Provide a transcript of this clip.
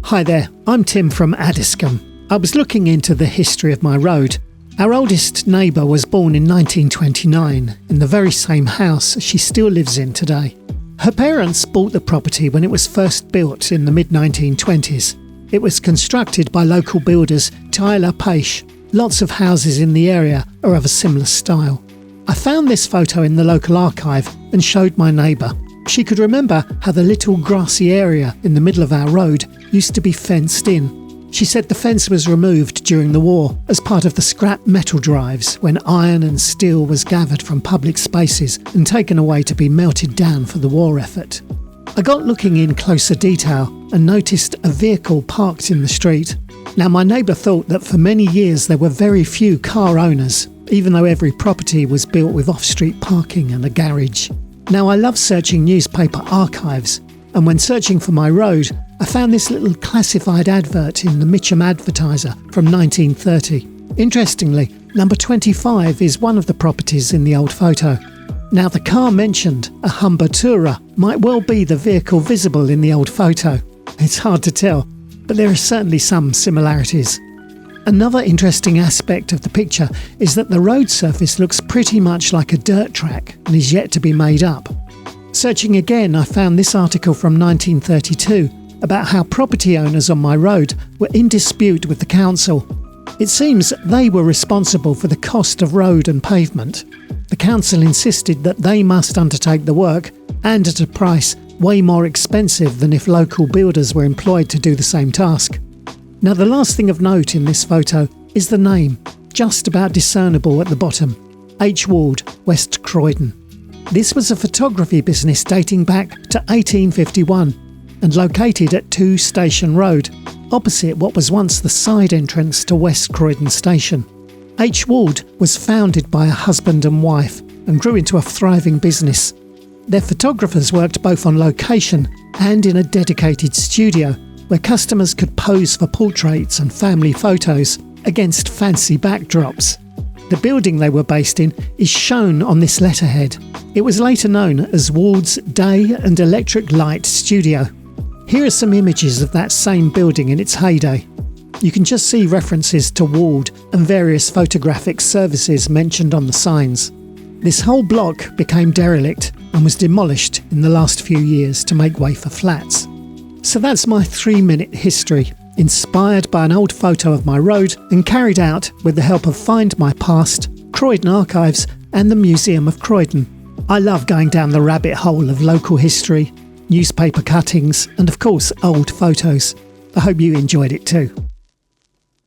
Hi there, I'm Tim from Addiscombe. I was looking into the history of my road. Our oldest neighbour was born in 1929 in the very same house she still lives in today. Her parents bought the property when it was first built in the mid-1920s. It was constructed by local builders Tyler Paish. Lots of houses in the area are of a similar style. I found this photo in the local archive and showed my neighbour. She could remember how the little grassy area in the middle of our road used to be fenced in. She said the fence was removed during the war as part of the scrap metal drives when iron and steel was gathered from public spaces and taken away to be melted down for the war effort. I got looking in closer detail and noticed a vehicle parked in the street. Now, my neighbour thought that for many years there were very few car owners, even though every property was built with off-street parking and a garage. Now, I love searching newspaper archives, and when searching for my road, I found this little classified advert in the Mitcham Advertiser from 1930. Interestingly, number 25 is one of the properties in the old photo. Now, the car mentioned, a Humber Tourer, might well be the vehicle visible in the old photo. It's hard to tell, but there are certainly some similarities. Another interesting aspect of the picture is that the road surface looks pretty much like a dirt track and is yet to be made up. Searching again, I found this article from 1932 about how property owners on my road were in dispute with the council. It seems they were responsible for the cost of road and pavement. The council insisted that they must undertake the work, and at a price way more expensive than if local builders were employed to do the same task. Now, the last thing of note in this photo is the name, just about discernible at the bottom, H. Ward, West Croydon. This was a photography business dating back to 1851 and located at 2 Station Road, opposite what was once the side entrance to West Croydon Station. H. Ward was founded by a husband and wife and grew into a thriving business. Their photographers worked both on location and in a dedicated studio where customers could pose for portraits and family photos against fancy backdrops. The building they were based in is shown on this letterhead. It was later known as Ward's Day and Electric Light Studio. Here are some images of that same building in its heyday. You can just see references to Ward and various photographic services mentioned on the signs. This whole block became derelict and was demolished in the last few years to make way for flats. So that's my 3-minute history, inspired by an old photo of my road and carried out with the help of Find My Past, Croydon Archives and the Museum of Croydon. I love going down the rabbit hole of local history, newspaper cuttings and of course old photos. I hope you enjoyed it too.